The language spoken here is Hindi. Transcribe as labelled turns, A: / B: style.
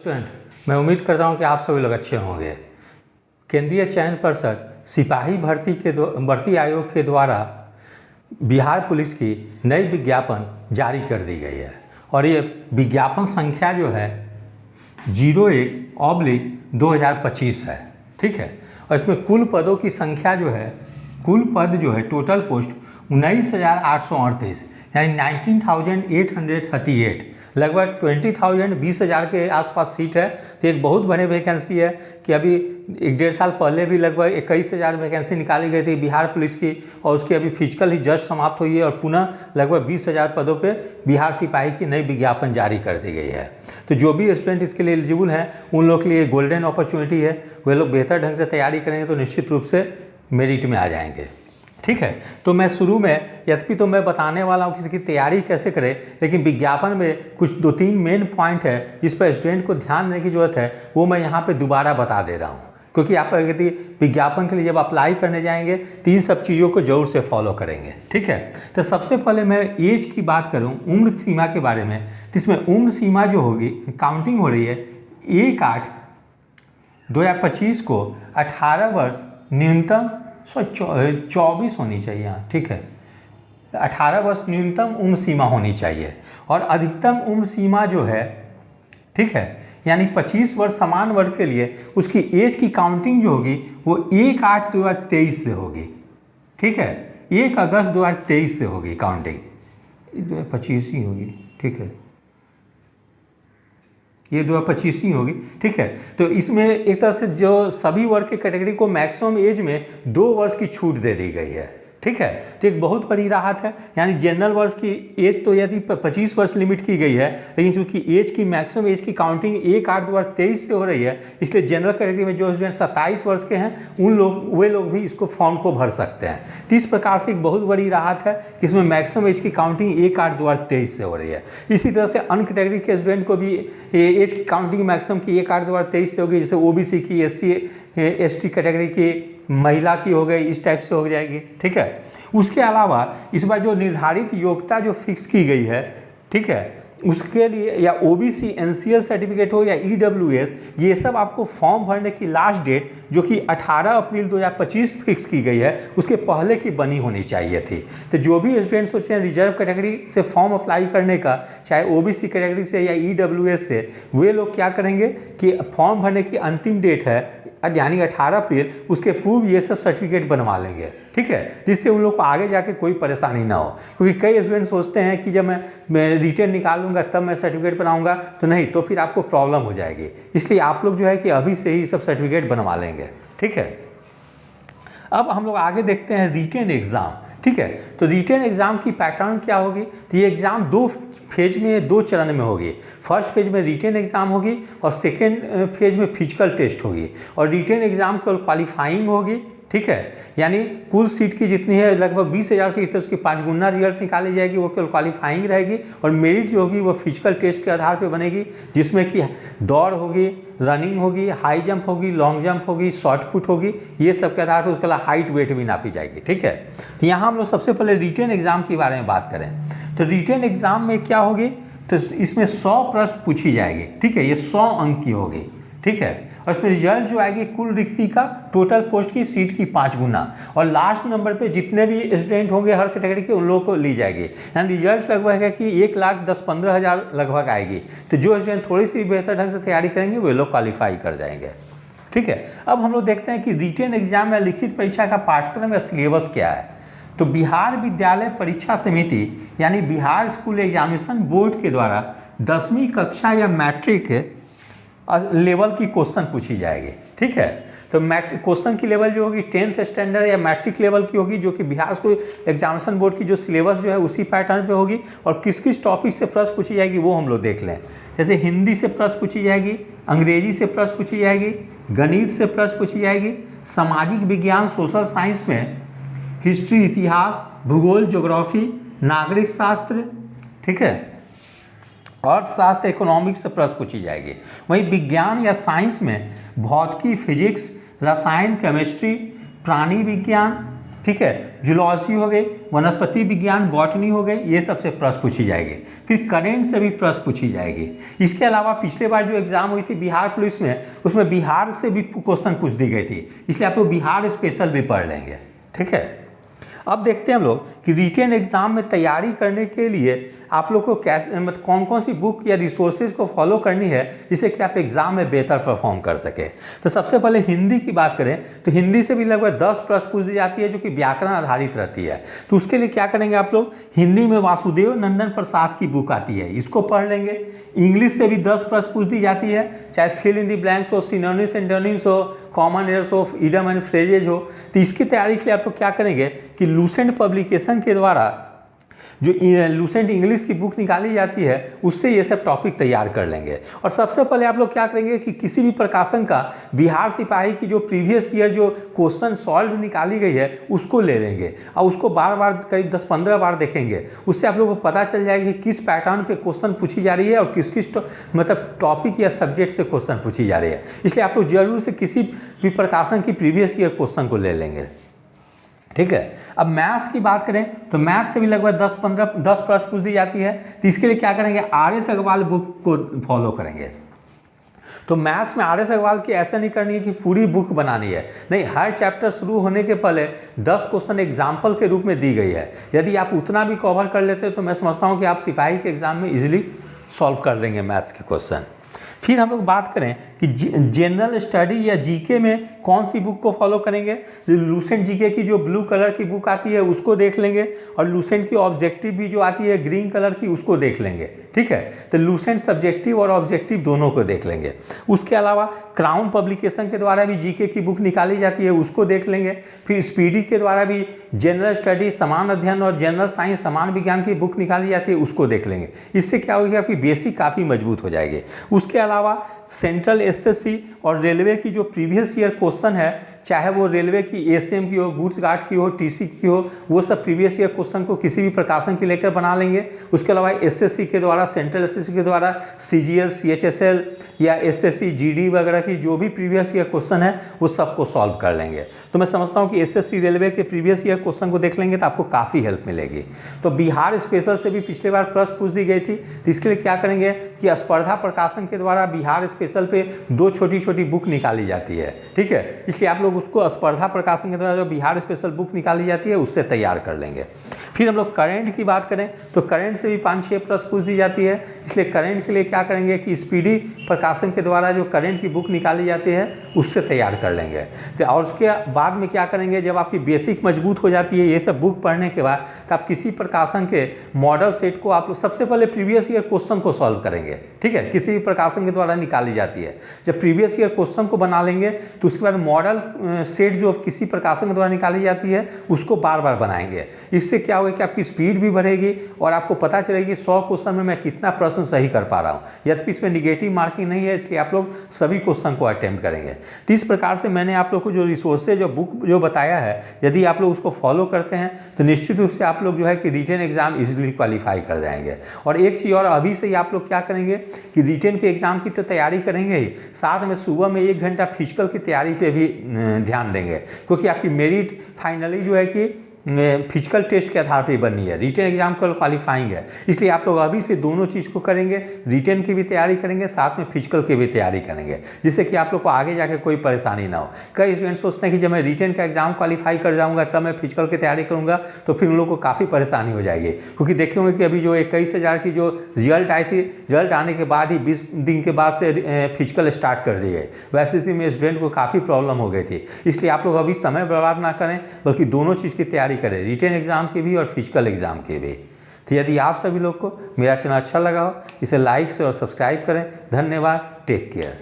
A: स्टूडेंट, मैं उम्मीद करता हूं कि आप सभी लोग अच्छे होंगे। केंद्रीय चयन पर्षद सिपाही भर्ती आयोग के द्वारा बिहार पुलिस की नई विज्ञापन जारी कर दी गई है और ये विज्ञापन संख्या जो है 01/2025 है, ठीक है। और इसमें कुल पदों की संख्या जो है, कुल पद जो है टोटल पोस्ट 19,838 यानी 19,838, लगभग 20,000 के आसपास सीट है। तो एक बहुत बड़ी वैकेंसी है कि अभी 1-1.5 साल पहले भी लगभग 21,000 वैकेंसी निकाली गई थी बिहार पुलिस की और उसकी अभी फिजिकल ही जस्ट समाप्त हुई है और पुनः लगभग 20,000 पदों पे बिहार सिपाही की नई विज्ञापन जारी कर दी गई है। तो जो भी स्टूडेंट इसके लिए एलिजिबल हैं उन लोग के लिए गोल्डन अपॉर्चुनिटी है। वे लोग बेहतर ढंग से तैयारी करेंगे तो निश्चित रूप से मेरिट में आ जाएंगे, ठीक है। तो मैं शुरू में यद्यपि तो मैं बताने वाला हूँ किसी की तैयारी कैसे करें, लेकिन विज्ञापन में कुछ 2-3 मेन पॉइंट है जिस पर स्टूडेंट को ध्यान देने की जरूरत है, वो मैं यहाँ पे दोबारा बता दे रहा हूँ, क्योंकि आप यदि विज्ञापन के लिए जब अप्लाई करने जाएंगे तो इन सब चीज़ों को जरूर से फॉलो करेंगे, ठीक है। तो सबसे पहले मैं एज की बात करूँ, उम्र सीमा के बारे में, तो इसमें उम्र सीमा जो होगी, काउंटिंग हो रही है 1/8/2025 को 18 वर्ष न्यूनतम 24 होनी चाहिए, हाँ ठीक है। 18 वर्ष न्यूनतम उम्र सीमा होनी चाहिए और अधिकतम उम्र सीमा जो है, ठीक है, यानी 25 वर्ष समान वर्ग के लिए उसकी एज की काउंटिंग जो होगी वो 1/8/2023 से होगी, ठीक है। 1 अगस्त 2023 से होगी काउंटिंग, 2025 ही होगी, ठीक है, ये 2025 ही होगी, ठीक है। तो इसमें एक तरह से जो सभी वर्ग के कैटेगरी को मैक्सिमम एज में 2 वर्ष की छूट दे दी गई है, ठीक है। तो एक बहुत बड़ी राहत है। यानी जनरल वर्ष की एज तो यदि 25 वर्ष लिमिट की गई है, लेकिन चूंकि एज की मैक्सिमम एज की काउंटिंग 1/8/2023 से हो रही है, इसलिए जनरल कैटेगरी में जो स्टूडेंट 27 वर्ष के हैं वे लोग भी इसको फॉर्म को भर सकते हैं। तो इस प्रकार से एक बहुत बड़ी राहत है कि इसमें मैक्सिमम एज की काउंटिंग 1/8/2023 से हो रही है। इसी तरह से अन्य कैटेगरी के स्टूडेंट को भी एज की काउंटिंग मैक्सिमम की 1/8/2023 से होगी, जैसे ओबीसी की, SC/ST कैटेगरी की, महिला की हो गई, इस टाइप से हो जाएगी, ठीक है। उसके अलावा इस बार जो निर्धारित योग्यता जो फिक्स की गई है, ठीक है, उसके लिए या OBC NCL सर्टिफिकेट हो या EWS, ये सब आपको फॉर्म भरने की लास्ट डेट जो कि 18 अप्रैल 2025 फिक्स की गई है, उसके पहले की बनी होनी चाहिए थी। तो जो भी स्टूडेंट सोचते हैं रिजर्व कैटेगरी से फॉर्म अप्लाई करने का, चाहे OBC कैटेगरी से या EWS से, वे लोग क्या करेंगे कि फॉर्म भरने की अंतिम डेट है यानी 18 अप्रैल, उसके पूर्व ये सब सर्टिफिकेट बनवा लेंगे, ठीक है, जिससे उन लोग को आगे जाके कोई परेशानी ना हो। क्योंकि कई स्टूडेंट सोचते हैं कि जब मैं रिटर्न निकालूंगा तब मैं सर्टिफिकेट बनाऊंगा, तो नहीं, तो फिर आपको प्रॉब्लम हो जाएगी। इसलिए आप लोग जो है कि अभी से ही सब सर्टिफिकेट बनवा लेंगे, ठीक है। अब हम लोग आगे देखते हैं रिटन एग्ज़ाम, ठीक है। तो रिटन एग्ज़ाम की पैटर्न क्या होगी? तो ये एग्ज़ाम 2 फेज में, 2 चरण में होगी। फर्स्ट फेज में रिटन एग्ज़ाम होगी और सेकेंड फेज में फिजिकल टेस्ट होगी। और रिटन एग्ज़ाम केवल क्वालिफाइंग होगी, ठीक है, यानी कुल सीट की जितनी है लगभग 20,000 सीट है, उसकी 5 गुना रिजल्ट निकाली जाएगी, वो केवल क्वालिफाइंग रहेगी। और मेरिट जो होगी वो फिजिकल टेस्ट के आधार पर बनेगी, जिसमें कि दौड़ होगी, रनिंग होगी, हाई जंप होगी, लॉन्ग जंप होगी, शॉर्ट पुट होगी, ये सब के आधार पर उसके अलावा हाइट वेट भी नापी जाएगी, ठीक है। तो यहाँ हम लोग सबसे पहले रिटन एग्ज़ाम के बारे में बात करें। तो रिटन एग्ज़ाम में क्या होगी? तो इसमें 100 प्रश्न पूछी जाएगी, ठीक है, ये 100 अंक की होगी, ठीक है। और इसमें रिजल्ट जो आएगी कुल रिक्ति का, टोटल पोस्ट की सीट की 5 गुना, और लास्ट नंबर पे जितने भी स्टूडेंट होंगे हर कैटेगरी के उन लोगों को ली जाएगी। यानी रिजल्ट लगभग है कि 1,10,15,000 लगभग आएगी। तो जो स्टूडेंट थोड़ी सी बेहतर ढंग से तैयारी करेंगे वे लोग क्वालिफाई कर जाएंगे, ठीक है। अब हम लोग देखते हैं कि रिटन एग्जाम या लिखित परीक्षा का पाठ्यक्रम या सिलेबस क्या है। तो बिहार विद्यालय परीक्षा समिति यानी बिहार स्कूल एग्जामिनेशन बोर्ड के द्वारा 10वीं कक्षा या मैट्रिक लेवल की क्वेश्चन पूछी जाएगी, ठीक है। तो मैट्रिक क्वेश्चन की लेवल जो होगी 10th स्टैंडर्ड या मैट्रिक लेवल की होगी, जो कि बिहार स्कूल एग्जामिनेशन बोर्ड की जो सिलेबस जो है उसी पैटर्न पे होगी। और किस किस टॉपिक से प्रश्न पूछी जाएगी वो हम लोग देख लें। जैसे हिंदी से प्रश्न पूछी जाएगी, अंग्रेजी से प्रश्न पूछी जाएगी, गणित से प्रश्न पूछी जाएगी, सामाजिक विज्ञान सोशल साइंस में हिस्ट्री इतिहास, भूगोल ज्योग्राफी, नागरिक शास्त्र, ठीक है, अर्थशास्त्र इकोनॉमिक्स से प्रश्न पूछी जाएगी। वहीं विज्ञान या साइंस में भौतिकी, फिजिक्स, रसायन, केमिस्ट्री, प्राणी विज्ञान, ठीक है, जूलॉजी हो गई, वनस्पति विज्ञान बॉटनी हो गई, ये सबसे प्रश्न पूछी जाएगी। फिर करेंट से भी प्रश्न पूछी जाएगी। इसके अलावा पिछले बार जो एग्जाम हुई थी बिहार पुलिस में, उसमें बिहार से भी क्वेश्चन पूछ दी गई थी, इसलिए आप लोग बिहार स्पेशल भी पढ़ लेंगे। ठीक है, अब देखते हैं हम लोग कि रिटेन एग्जाम में तैयारी करने के लिए आप लोग को कैसे, मतलब कौन कौन सी बुक या रिसोर्सेज को फॉलो करनी है जिससे कि आप एग्जाम में बेहतर परफॉर्म कर सके। तो सबसे पहले हिंदी की बात करें तो हिंदी से भी लगभग 10 प्रश्न पूछ दी जाती है जो कि व्याकरण आधारित रहती है। तो उसके लिए क्या करेंगे आप लोग, हिंदी में वासुदेव नंदन प्रसाद की बुक आती है, इसको पढ़ लेंगे। इंग्लिश से भी 10 प्रश्न पूछ दी जाती है, चाहे फिल इन द ब्लैंक्स हो, सिनोनिम्स एंटोनिम्स हो, कॉमन एरर्स हो, इडियम एंड फ्रेजेज हो। तो इसकी तैयारी के लिए आप लोग क्या करेंगे कि लूसेंट पब्लिकेशन के द्वारा जो लूसेंट इंग्लिश की बुक निकाली जाती है उससे ये सब टॉपिक तैयार कर लेंगे। और सबसे पहले आप लोग क्या करेंगे कि किसी भी प्रकाशन का बिहार सिपाही की जो प्रीवियस ईयर जो क्वेश्चन सॉल्व निकाली गई है उसको ले लेंगे और उसको बार बार करीब 10-15 बार देखेंगे। उससे आप लोगों को पता चल जाएगा कि किस पैटर्न पे क्वेश्चन पूछी जा रही है और किस किस मतलब टॉपिक या सब्जेक्ट से क्वेश्चन पूछी जा रही है। इसलिए आप लोग जरूर से किसी भी प्रकाशन की प्रीवियस ईयर क्वेश्चन को ले लेंगे। ठीक है, अब मैथ्स की बात करें तो मैथ्स से भी लगभग 10 प्रश्न पूछ दी जाती है। तो इसके लिए क्या करेंगे, आर.एस. अग्रवाल बुक को फॉलो करेंगे। तो मैथ्स में आर.एस. अग्रवाल की ऐसा नहीं करनी है कि पूरी बुक बनानी है, नहीं, हर चैप्टर शुरू होने के पहले 10 क्वेश्चन एग्जाम्पल के रूप में दी गई है। यदि आप उतना भी कवर कर लेते हैं तो मैं समझता हूँ कि आप सिपाही के एग्जाम में इजीली सॉल्व कर देंगे मैथ्स के क्वेश्चन। फिर हम लोग बात करें कि जनरल स्टडी या जीके में कौन सी बुक को फॉलो करेंगे। लूसेंट जीके की जो ब्लू कलर की बुक आती है उसको देख लेंगे और लूसेंट की ऑब्जेक्टिव भी जो आती है ग्रीन कलर की उसको देख लेंगे। ठीक है, तो लूसेंट सब्जेक्टिव और ऑब्जेक्टिव दोनों को देख लेंगे। उसके अलावा क्राउन पब्लिकेशन के द्वारा भी जीके की बुक निकाली जाती है, उसको देख लेंगे। फिर स्पीडी के द्वारा भी जनरल स्टडी समान अध्ययन और जनरल साइंस समान विज्ञान की बुक निकाली जाती है, उसको देख लेंगे। इससे क्या होगा कि आपकी बेसिक काफ़ी मजबूत हो जाएगी। उसके अलावा सेंट्रल एसएससी और रेलवे की जो प्रीवियस ईयर क्वेश्चन है, चाहे वो रेलवे की एसएम की हो, गुड्स गार्ड की हो, टीसी की हो, वो सब प्रीवियस ईयर क्वेश्चन को किसी भी प्रकाशन के लेकर बना लेंगे। उसके अलावा एसएससी के द्वारा, सेंट्रल एसएससी के द्वारा सीजीएल, सीएचएसएल या एसएससी जीडी वगैरह की जो भी प्रीवियस ईयर क्वेश्चन है वो सबको सॉल्व कर लेंगे। तो मैं समझता हूँ कि एसएससी रेलवे के प्रीवियस ईयर क्वेश्चन को देख लेंगे तो आपको काफ़ी हेल्प मिलेगी। तो बिहार स्पेशल से भी पिछले बार प्रश्न पूछ दी गई थी, तो इसके लिए क्या करेंगे कि स्पर्धा प्रकाशन के द्वारा बिहार स्पेशल पे 2 छोटी छोटी बुक निकाली जाती है। ठीक है, इसलिए आप लोग उसको स्पर्धा प्रकाशन के द्वारा जो बिहार स्पेशल बुक निकाली जाती है उससे तैयार कर लेंगे। फिर हम लोग करंट की बात करें तो करंट से भी 5-6 प्रश्न पूछ दी जाती है, इसलिए करंट के लिए क्या करेंगे कि स्पीडी प्रकाशन के द्वारा जो करंट की बुक निकाली जाती है उससे तैयार कर लेंगे। तो और उसके बाद में क्या करेंगे, जब आपकी बेसिक मजबूत हो जाती है ये सब बुक पढ़ने के बाद, तो आप किसी प्रकाशन के मॉडल सेट को आप लोग सबसे पहले प्रीवियस ईयर क्वेश्चन को सॉल्व करेंगे। ठीक है, किसी भी प्रकाशन के द्वारा निकाली जाती है। जब प्रीवियस ईयर क्वेश्चन को बना लेंगे तो उसके बाद मॉडल सेट जो किसी प्रकाशन के द्वारा निकाली जाती है उसको बार बार बनाएंगे। इससे क्या होगा कि आपकी स्पीड भी बढ़ेगी और आपको पता चलेगी 100 क्वेश्चन में मैं कितना प्रश्न सही कर पा रहा हूँ। यद्यपि इसमें निगेटिव मार्किंग नहीं है, इसलिए आप लोग सभी क्वेश्चन को अटेम्प्ट करेंगे। तो इस प्रकार से मैंने आप लोग को जो रिसोर्सेज जो बुक जो बताया है, यदि आप लोग उसको फॉलो करते हैं तो निश्चित रूप से आप लोग जो है कि रिटेन एग्जाम इजीली क्वालिफाई कर जाएंगे। और एक चीज़ और, अभी से ही आप लोग क्या करेंगे कि रिटेन के एग्जाम की तो तैयारी करेंगे ही, साथ में सुबह में 1 घंटा फिजिकल की तैयारी पे भी ध्यान देंगे, क्योंकि आपकी मेरिट फाइनली जो है कि फिजिकल टेस्ट के आधार पर बननी है, रिटेन एग्जाम को क्वालिफाइंग है। इसलिए आप लोग अभी से दोनों चीज़ को करेंगे, रिटेन की भी तैयारी करेंगे, साथ में फिजिकल की भी तैयारी करेंगे, जिससे कि आप लोग को आगे जाके कोई परेशानी ना हो। कई स्टूडेंट सोचते हैं कि जब मैं रिटेन का एग्जाम क्वालिफाई कर जाऊंगा तब मैं फिजिकल की तैयारी करूंगा, तो फिर उन लोगों को काफ़ी परेशानी हो जाएगी। क्योंकि देखे होंगे कि अभी जो 21,000 की जो रिजल्ट आई थी, रिजल्ट आने के बाद ही 20 दिन के बाद से फिजिकल स्टार्ट कर दी गई। वैसे स्थिति में स्टूडेंट को काफ़ी प्रॉब्लम हो गई थी। इसलिए आप लोग अभी समय बर्बाद ना करें, बल्कि दोनों चीज़ की तैयारी करें, रिटेन एग्जाम की भी और फिजिकल एग्जाम की भी। तो यदि आप सभी लोग को मेरा चैनल अच्छा लगा हो, इसे लाइक से और सब्सक्राइब करें। धन्यवाद, टेक केयर।